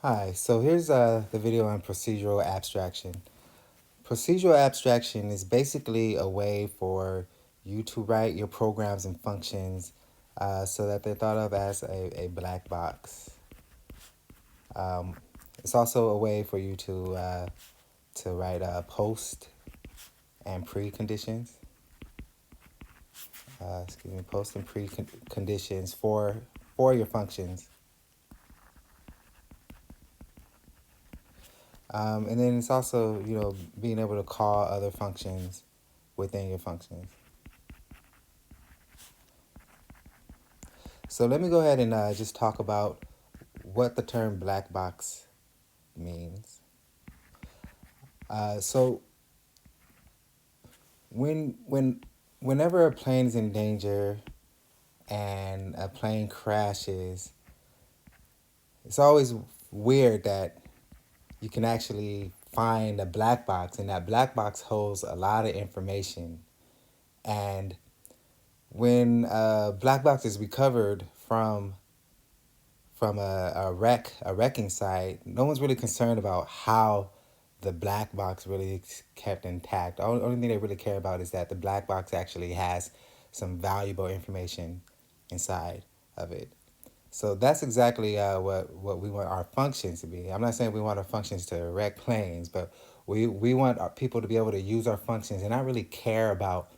Hi, so here's the video on procedural abstraction. Procedural abstraction is basically a way for you to write your programs and functions so that they're thought of as a black box. Um, it's also a way for you to write post and preconditions. Post and preconditions for your functions. And then it's also, being able to call other functions within your functions. So let me go ahead and just talk about what the term black box means. So whenever a plane is in danger and a plane crashes, it's always weird that you can actually find a black box, and that black box holds a lot of information. And when a black box is recovered from a wrecking site, no one's really concerned about how the black box really kept intact. The only thing they really care about is that the black box actually has some valuable information inside of it. So that's exactly what we want our functions to be. I'm not saying we want our functions to wreck planes, but we want our people to be able to use our functions and not really care about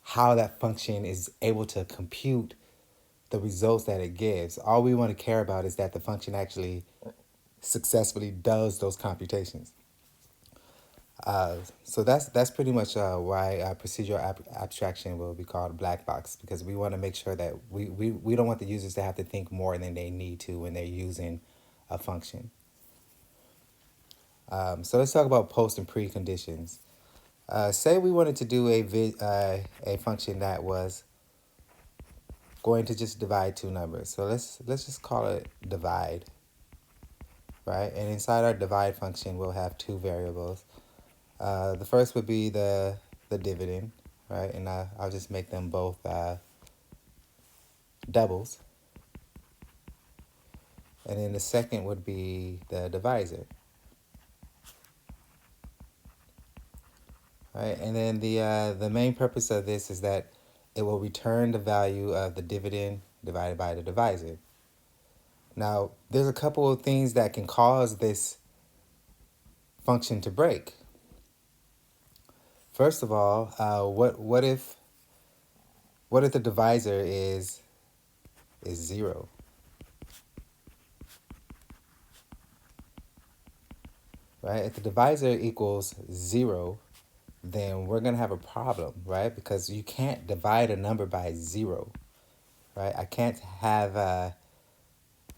how that function is able to compute the results that it gives. All we want to care about is that the function actually successfully does those computations. So that's pretty much why procedural abstraction will be called black box, because we want to make sure that we don't want the users to have to think more than they need to when they're using a function. So let's talk about post and preconditions. Say we wanted to do a function that was going to just divide two numbers. So let's just call it divide, right? And inside our divide function, we'll have two variables. The first would be the dividend, right? And I'll just make them both doubles. And then the second would be the divisor, right? And then the main purpose of this is that it will return the value of the dividend divided by the divisor. Now, there's a couple of things that can cause this function to break. First of all, what if the divisor is zero, right? If the divisor equals zero, then we're gonna have a problem, right? Because you can't divide a number by zero, right? I can't have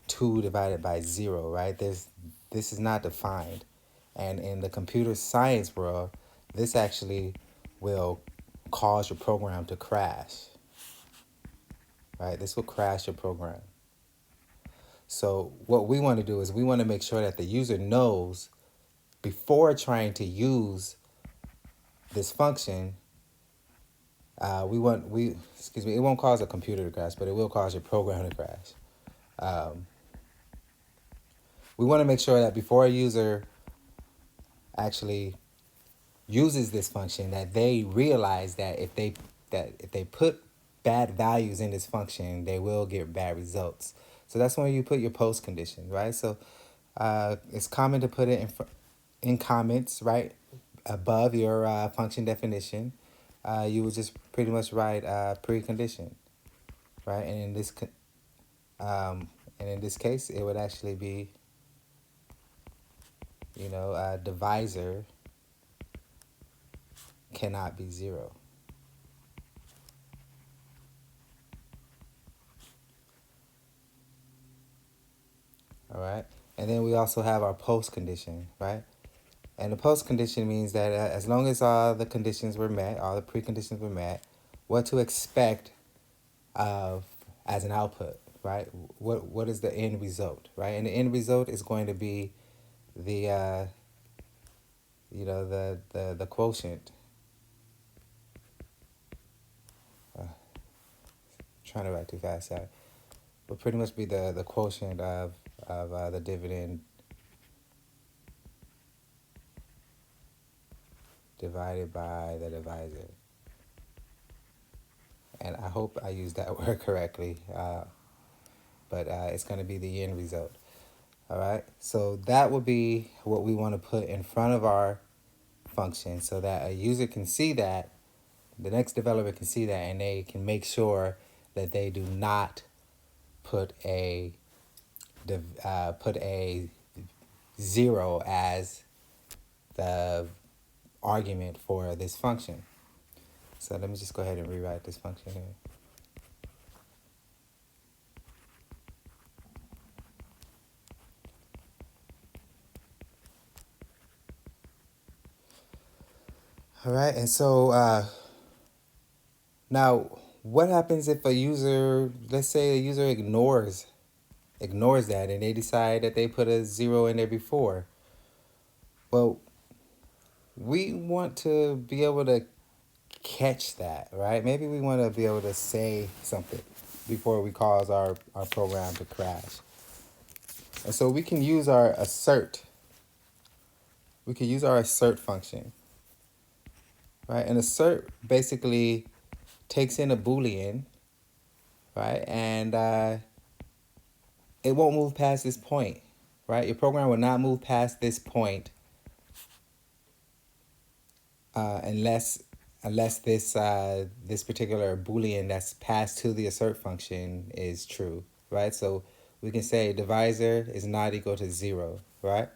2 divided by 0, right? This is not defined. And in the computer science world, this actually will cause your program to crash, right? This will crash your program. So what we want to do is we want to make sure that the user knows before trying to use this function. It won't cause a computer to crash, but it will cause your program to crash. We want to make sure that before a user actually uses this function, that they realize that if they put bad values in this function, they will get bad results. So that's when you put your post condition, right? So it's common to put it in comments, right, above your function definition. You would just pretty much write precondition, right? And in this case, it would actually be, divisor cannot be zero. All right. And then we also have our post condition, right? And the post condition means that as long as all the conditions were met, all the preconditions were met, what to expect of as an output, right? What is the end result, right? And the end result is going to be the the quotient. Trying to write too fast, sorry. Will pretty much be the quotient of the dividend divided by the divisor. And I hope I used that word correctly, but it's going to be the end result. All right, so that would be what we want to put in front of our function so that a user can see that, the next developer can see that, and they can make sure that they do not put put a zero as the argument for this function. So let me just go ahead and rewrite this function here. All right, and so now what happens if a user, let's say a user ignores that and they decide that they put a zero in there before? Well, we want to be able to catch that, right? Maybe we want to be able to say something before we cause our program to crash. And so we can use our assert. We can use our assert function, right? And assert basically takes in a Boolean, right? And it won't move past this point, right? Your program will not move past this point unless this particular Boolean that's passed to the assert function is true, right? So we can say divisor is not equal to 0, right?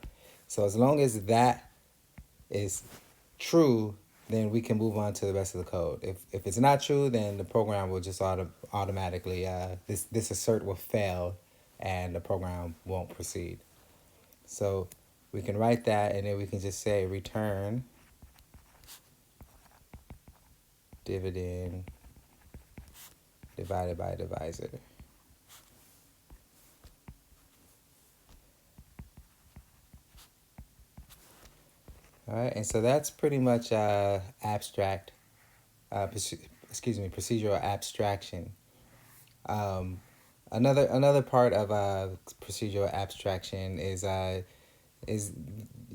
So as long as that is true, then we can move on to the rest of the code. If it's not true, then the program will just automatically this assert will fail, and the program won't proceed. So we can write that, and then we can just say return dividend divided by divisor. All right, and so that's pretty much abstract, procedural abstraction. Another part of procedural abstraction is if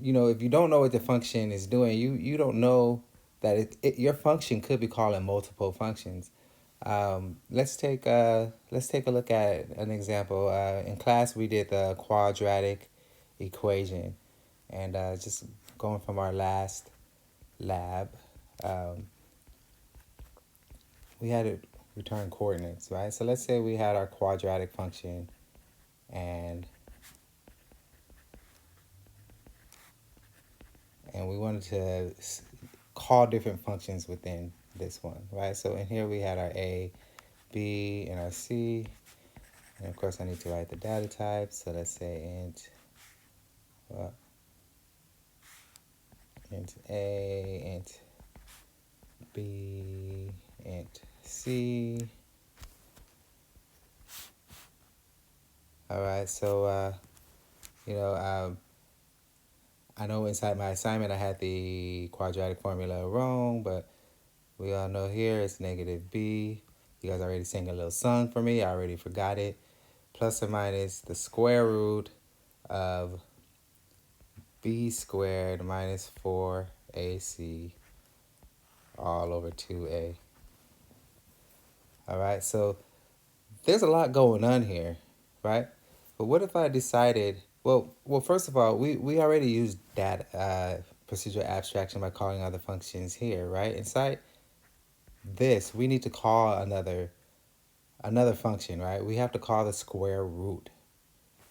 you don't know what the function is doing, you don't know that your function could be calling multiple functions. Let's take a look at an example. In class, we did the quadratic equation, and just going from our last lab, um, we had to return coordinates, right? So let's say we had our quadratic function, and we wanted to call different functions within this one, right? So in here we had our A, B, and our C. And of course I need to write the data types. So let's say int A, int B, int C. All right, so I know inside my assignment I had the quadratic formula wrong, but we all know here it's negative b. You guys already sang a little song for me. I already forgot it. Plus or minus the square root of b squared minus 4ac all over 2a. All right, so there's a lot going on here, right? But what if I decided, well, first of all, we already used that procedural abstraction by calling other functions here, right? Inside this, we need to call another function, right? We have to call the square root,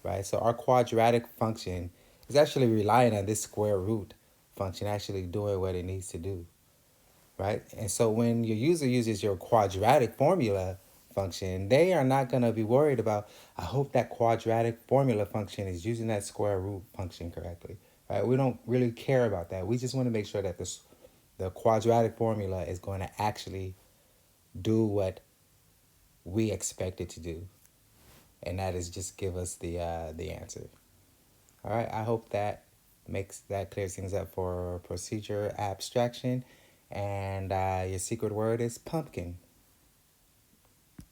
right? So our quadratic function is actually relying on this square root function actually doing what it needs to do, right? And so when your user uses your quadratic formula function, they are not going to be worried about, I hope that quadratic formula function is using that square root function correctly, right? We don't really care about that. We just want to make sure that the quadratic formula is going to actually do what we expect it to do, and that is just give us the answer. All right, I hope that clears things up for procedure abstraction, and your secret word is pumpkin.